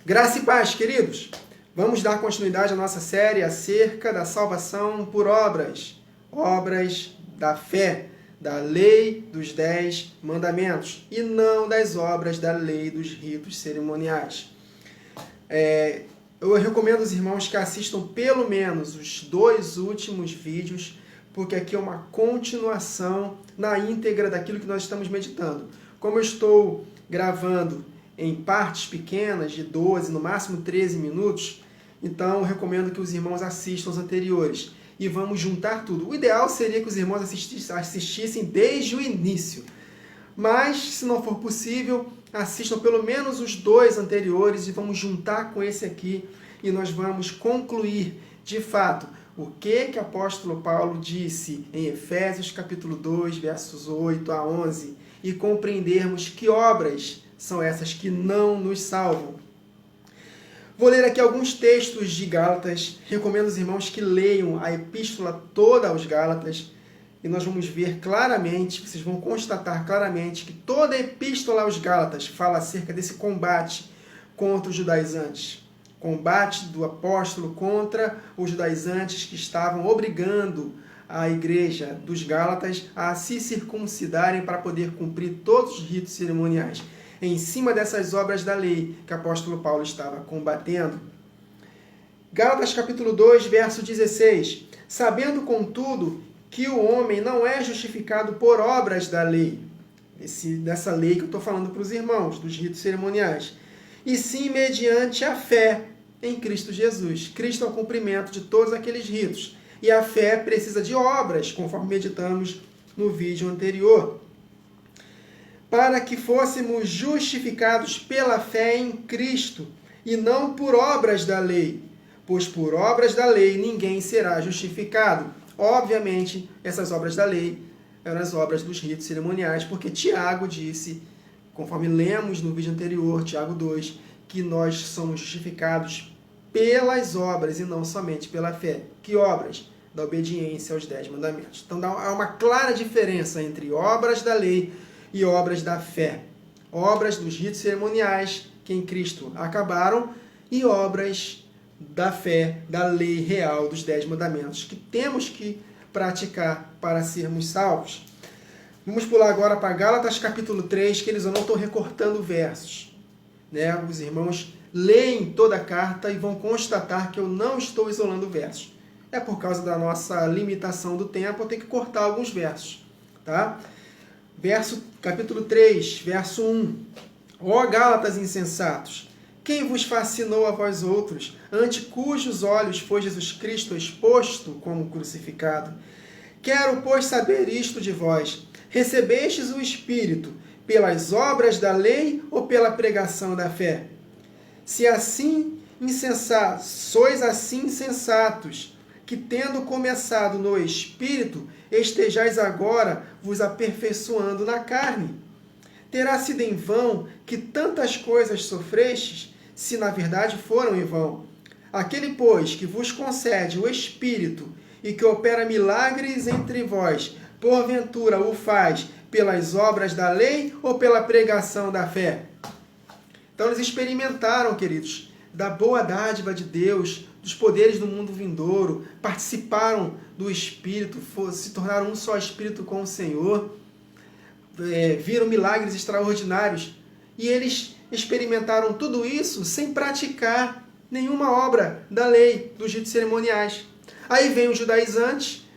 Graça e paz, queridos! Vamos dar continuidade à nossa série acerca da salvação por obras. Obras da fé, da lei dos 10 mandamentos e não das obras da lei dos ritos cerimoniais. Eu recomendo aos irmãos que assistam pelo menos os 2 últimos vídeos, porque aqui é uma continuação na íntegra daquilo que nós estamos meditando. Como eu estou gravando em partes pequenas, de 12, no máximo 13 minutos, então eu recomendo que os irmãos assistam os anteriores. E vamos juntar tudo. O ideal seria que os irmãos assistissem desde o início. Mas, se não for possível, assistam pelo menos os 2 anteriores e vamos juntar com esse aqui. E nós vamos concluir, de fato, o que o apóstolo Paulo disse em Efésios capítulo 2, versos 8 a 11. E compreendermos que obras são essas que não nos salvam. Vou ler aqui alguns textos de Gálatas. Recomendo aos irmãos que leiam a epístola toda aos Gálatas. E nós vamos ver claramente, vocês vão constatar claramente que toda a epístola aos Gálatas fala acerca desse combate contra os judaizantes. Combate do apóstolo contra os judaizantes que estavam obrigando a igreja dos Gálatas a se circuncidarem para poder cumprir todos os ritos cerimoniais, em cima dessas obras da lei que o apóstolo Paulo estava combatendo. Gálatas capítulo 2, verso 16. Sabendo, contudo, que o homem não é justificado por obras da lei, dessa lei que eu estou falando para os irmãos, dos ritos cerimoniais, e sim mediante a fé em Cristo Jesus. Cristo é o cumprimento de todos aqueles ritos. E a fé precisa de obras, conforme meditamos no vídeo anterior. Para que fôssemos justificados pela fé em Cristo, e não por obras da lei. Pois por obras da lei ninguém será justificado. Obviamente, essas obras da lei eram as obras dos ritos cerimoniais, porque Tiago disse, conforme lemos no vídeo anterior, Tiago 2, que nós somos justificados pelas obras e não somente pela fé. Que obras? Da obediência aos 10 mandamentos. Então há uma clara diferença entre obras da lei e obras da fé. Obras dos ritos cerimoniais que em Cristo acabaram e obras da fé, da lei real dos 10 mandamentos que temos que praticar para sermos salvos. Vamos pular agora para Gálatas capítulo 3, que eu não estou recortando versos. Os irmãos leem toda a carta e vão constatar que eu não estou isolando versos. É por causa da nossa limitação do tempo, eu tenho que cortar alguns versos. Tá? Capítulo 3, verso 1. Ó Gálatas insensatos, quem vos fascinou a vós outros, ante cujos olhos foi Jesus Cristo exposto como crucificado? Quero, pois, saber isto de vós. Recebestes o Espírito pelas obras da lei ou pela pregação da fé? Se assim sois assim insensatos, que tendo começado no Espírito, estejais agora vos aperfeiçoando na carne. Terá sido em vão que tantas coisas sofrestes, se na verdade foram em vão. Aquele, pois, que vos concede o Espírito e que opera milagres entre vós, porventura o faz pelas obras da lei ou pela pregação da fé? Então eles experimentaram, queridos, da boa dádiva de Deus, dos poderes do mundo vindouro, participaram do Espírito, se tornaram um só Espírito com o Senhor, viram milagres extraordinários, e eles experimentaram tudo isso sem praticar nenhuma obra da lei, dos ritos cerimoniais. Aí vem os judaizantes,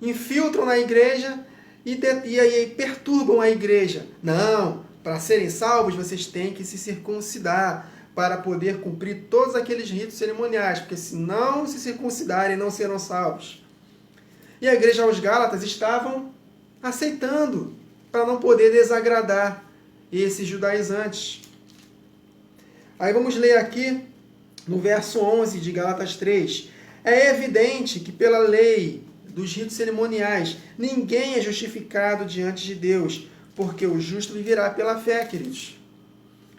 infiltram na igreja e aí perturbam a igreja. Não, para serem salvos vocês têm que se circuncidar para poder cumprir todos aqueles ritos cerimoniais, porque se não se circuncidarem não serão salvos. E a igreja aos Gálatas estavam aceitando, para não poder desagradar esses judaizantes. Aí vamos ler aqui no verso 11 de Gálatas 3. É evidente que pela lei dos ritos cerimoniais ninguém é justificado diante de Deus, porque o justo viverá pela fé, queridos.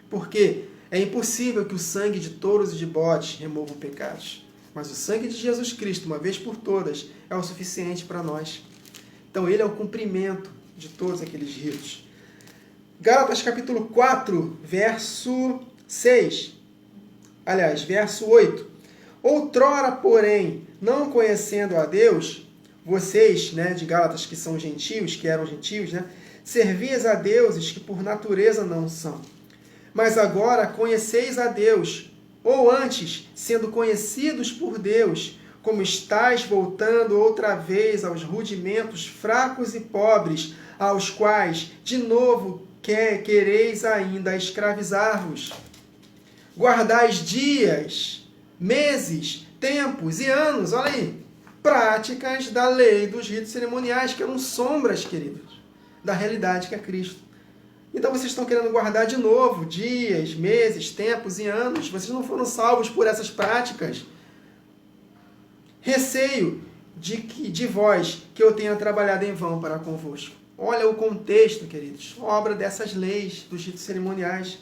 Porque é impossível que o sangue de touros e de bodes remova pecados. Mas o sangue de Jesus Cristo, uma vez por todas, é o suficiente para nós. Então ele é o cumprimento de todos aqueles ritos. Gálatas capítulo 4, verso 6. Aliás, verso 8. Outrora, porém, não conhecendo a Deus, vocês, né, de Gálatas, que são gentios, que eram gentios, né, servias a deuses que por natureza não são. Mas agora conheceis a Deus, ou antes, sendo conhecidos por Deus, como estáis voltando outra vez aos rudimentos fracos e pobres, aos quais, de novo, quereis ainda escravizar-vos. Guardais dias, meses, tempos e anos, olha aí, práticas da lei dos ritos cerimoniais, que eram sombras, queridos, da realidade que é Cristo. Então vocês estão querendo guardar de novo dias, meses, tempos e anos. Vocês não foram salvos por essas práticas. Receio de vós que eu tenha trabalhado em vão para convosco. Olha o contexto, queridos. Obra dessas leis dos ritos cerimoniais.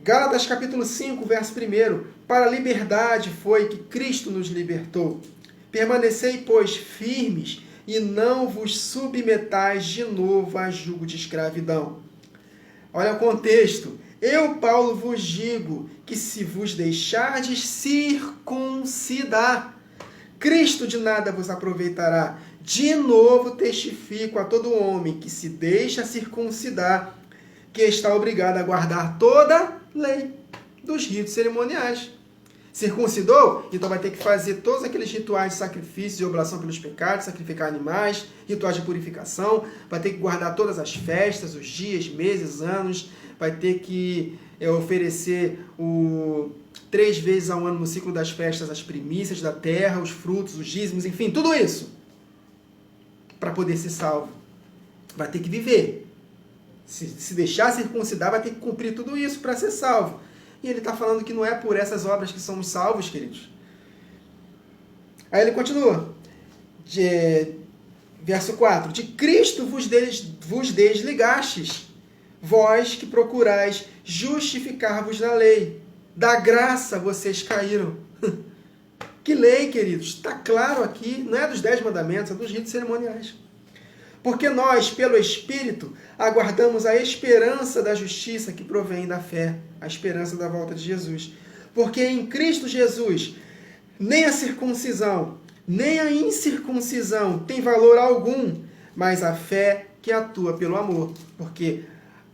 Gálatas capítulo 5, verso 1. Para a liberdade foi que Cristo nos libertou. Permanecei, pois, firmes e não vos submetais de novo a jugo de escravidão. Olha o contexto. Eu, Paulo, vos digo que se vos deixardes circuncidar, Cristo de nada vos aproveitará. De novo testifico a todo homem que se deixa circuncidar, que está obrigado a guardar toda a lei dos ritos cerimoniais. Circuncidou? Então vai ter que fazer todos aqueles rituais de sacrifício e oblação pelos pecados, sacrificar animais, rituais de purificação, vai ter que guardar todas as festas, os dias, meses, anos, vai ter que oferecer 3 vezes ao ano no ciclo das festas as primícias da terra, os frutos, os dízimos, enfim, tudo isso para poder ser salvo. Vai ter que viver. Se deixar circuncidar, vai ter que cumprir tudo isso para ser salvo. E ele está falando que não é por essas obras que somos salvos, queridos. Aí ele continua. Verso 4. De Cristo vos desligastes, vós que procurais justificar-vos na lei. Da graça vocês caíram. Que lei, queridos? Está claro aqui, não é dos 10 mandamentos, é dos ritos cerimoniais. Porque nós, pelo Espírito, aguardamos a esperança da justiça que provém da fé, a esperança da volta de Jesus. Porque em Cristo Jesus, nem a circuncisão, nem a incircuncisão tem valor algum, mas a fé que atua pelo amor. Porque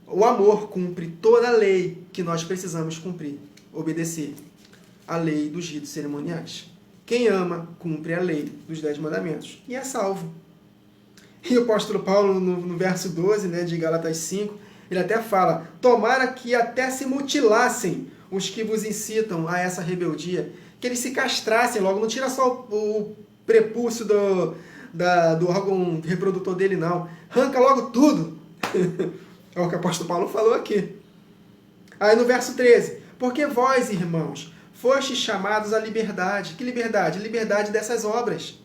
o amor cumpre toda a lei que nós precisamos cumprir, obedecer a lei dos ritos cerimoniais. Quem ama, cumpre a lei dos 10 mandamentos e é salvo. E o apóstolo Paulo, no verso 12, né, de Gálatas 5, ele até fala: tomara que até se mutilassem os que vos incitam a essa rebeldia, que eles se castrassem logo, não tira só o prepúcio do órgão reprodutor dele, não. Arranca logo tudo. É o que o apóstolo Paulo falou aqui. Aí no verso 13: porque vós, irmãos, fostes chamados à liberdade. Que liberdade? Liberdade dessas obras.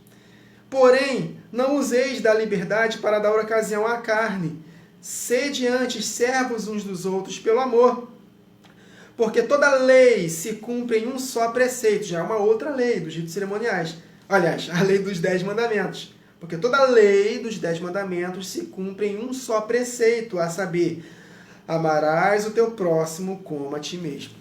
Porém, não useis da liberdade para dar ocasião à carne. Sede antes servos uns dos outros pelo amor. Porque toda lei se cumpre em um só preceito. Já é uma outra lei dos ritos cerimoniais. Aliás, a lei dos 10 mandamentos. Porque toda lei dos 10 mandamentos se cumpre em um só preceito, a saber, amarás o teu próximo como a ti mesmo.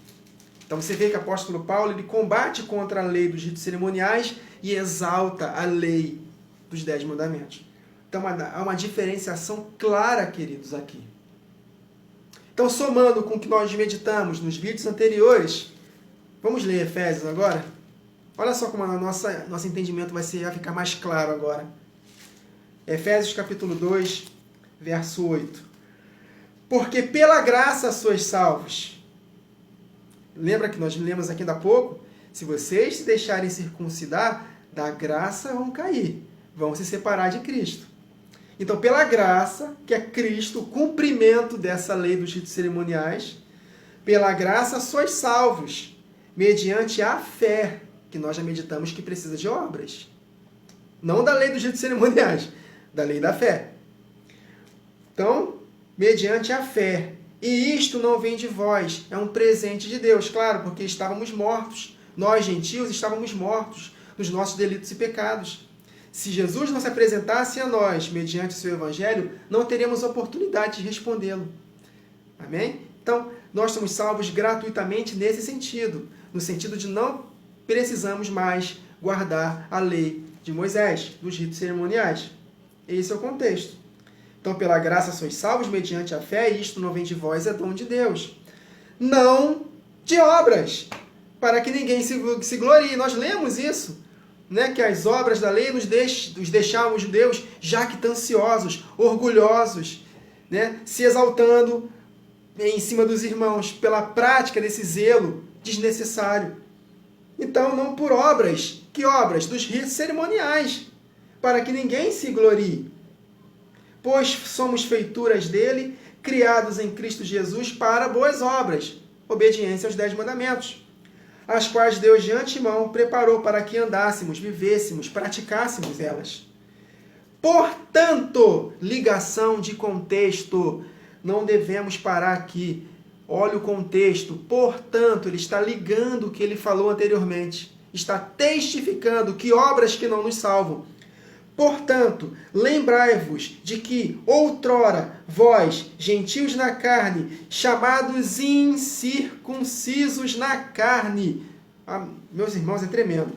Então você vê que o apóstolo Paulo ele combate contra a lei dos ritos cerimoniais e exalta a lei dos 10 mandamentos. Então há uma diferenciação clara, queridos, aqui. Então, somando com o que nós meditamos nos vídeos anteriores, vamos ler Efésios agora? Olha só como nosso entendimento vai ficar mais claro agora. Efésios capítulo 2, verso 8. Porque pela graça sois salvos. Lembra que nós lemos aqui ainda há pouco? Se vocês se deixarem circuncidar, da graça vão cair, vão se separar de Cristo. Então, pela graça, que é Cristo, o cumprimento dessa lei dos ritos cerimoniais, pela graça sois salvos, mediante a fé, que nós já meditamos que precisa de obras. Não da lei dos ritos cerimoniais, da lei da fé. Então, mediante a fé. E isto não vem de vós, é um presente de Deus, claro, porque estávamos mortos. Nós, gentios, estávamos mortos nos nossos delitos e pecados. Se Jesus não se apresentasse a nós mediante o seu evangelho, não teríamos oportunidade de respondê-lo. Amém? Então, nós somos salvos gratuitamente nesse sentido, no sentido de não precisamos mais guardar a lei de Moisés, dos ritos cerimoniais. Esse é o contexto. Então, pela graça sois salvos mediante a fé, e isto não vem de vós, é dom de Deus. Não de obras, para que ninguém se glorie. Nós lemos isso, né? Que as obras da lei nos deixavam os judeus jactanciosos, orgulhosos, né? Se exaltando em cima dos irmãos pela prática desse zelo desnecessário. Então, não por obras. Que obras? Dos ritos cerimoniais, para que ninguém se glorie. Pois somos feituras dele, criados em Cristo Jesus para boas obras, obediência aos 10 mandamentos, as quais Deus de antemão preparou para que andássemos, vivêssemos, praticássemos elas. Portanto, ligação de contexto, não devemos parar aqui. Olha o contexto. Portanto, ele está ligando o que ele falou anteriormente. Está testificando que obras que não nos salvam. Portanto, lembrai-vos de que outrora vós, gentios na carne, chamados incircuncisos na carne. Ah, meus irmãos, é tremendo.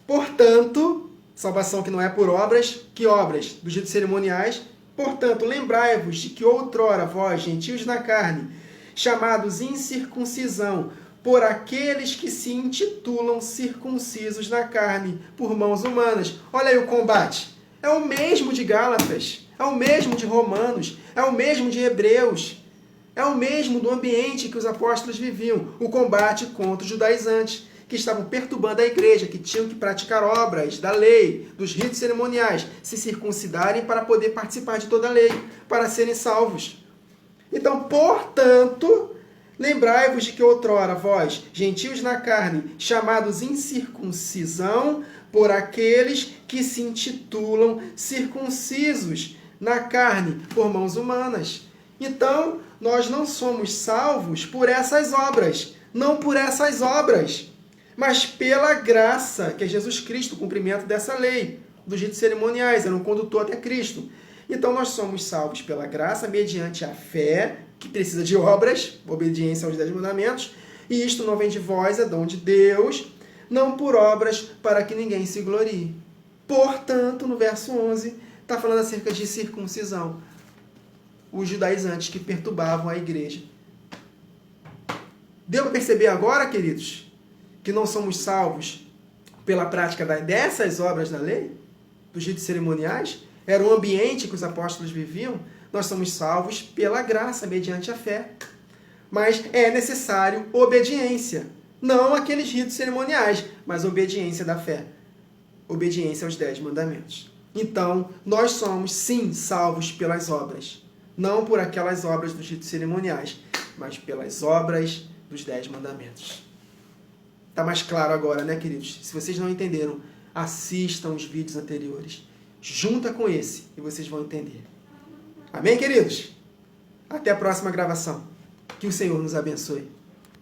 Portanto, salvação que não é por obras, que obras? Dos ritos cerimoniais. Portanto, lembrai-vos de que outrora vós, gentios na carne, chamados incircuncisão, por aqueles que se intitulam circuncisos na carne, por mãos humanas. Olha aí o combate. É o mesmo de Gálatas, é o mesmo de Romanos, é o mesmo de Hebreus, é o mesmo do ambiente que os apóstolos viviam. O combate contra os judaizantes, que estavam perturbando a igreja, que tinham que praticar obras da lei, dos ritos cerimoniais, se circuncidarem para poder participar de toda a lei, para serem salvos. Então, portanto, lembrai-vos de que outrora vós, gentios na carne, chamados incircuncisão, por aqueles que se intitulam circuncisos na carne, por mãos humanas. Então, nós não somos salvos por essas obras, não por essas obras, mas pela graça, que é Jesus Cristo, o cumprimento dessa lei, dos ritos cerimoniais, era um condutor até Cristo. Então, nós somos salvos pela graça, mediante a fé, que precisa de obras, obediência aos 10 mandamentos, e isto não vem de vós, é dom de Deus, não por obras, para que ninguém se glorie. Portanto, no verso 11, está falando acerca de circuncisão, os judaizantes que perturbavam a igreja. Deu para perceber agora, queridos, que não somos salvos pela prática dessas obras da lei, dos ritos cerimoniais? Era um ambiente que os apóstolos viviam. Nós somos salvos pela graça, mediante a fé. Mas é necessário obediência. Não aqueles ritos cerimoniais, mas obediência da fé. Obediência aos 10 mandamentos. Então, nós somos, sim, salvos pelas obras. Não por aquelas obras dos ritos cerimoniais, mas pelas obras dos 10 mandamentos. Está mais claro agora, né, queridos? Se vocês não entenderam, assistam os vídeos anteriores. Junta com esse e vocês vão entender. Amém, queridos? Até a próxima gravação. Que o Senhor nos abençoe.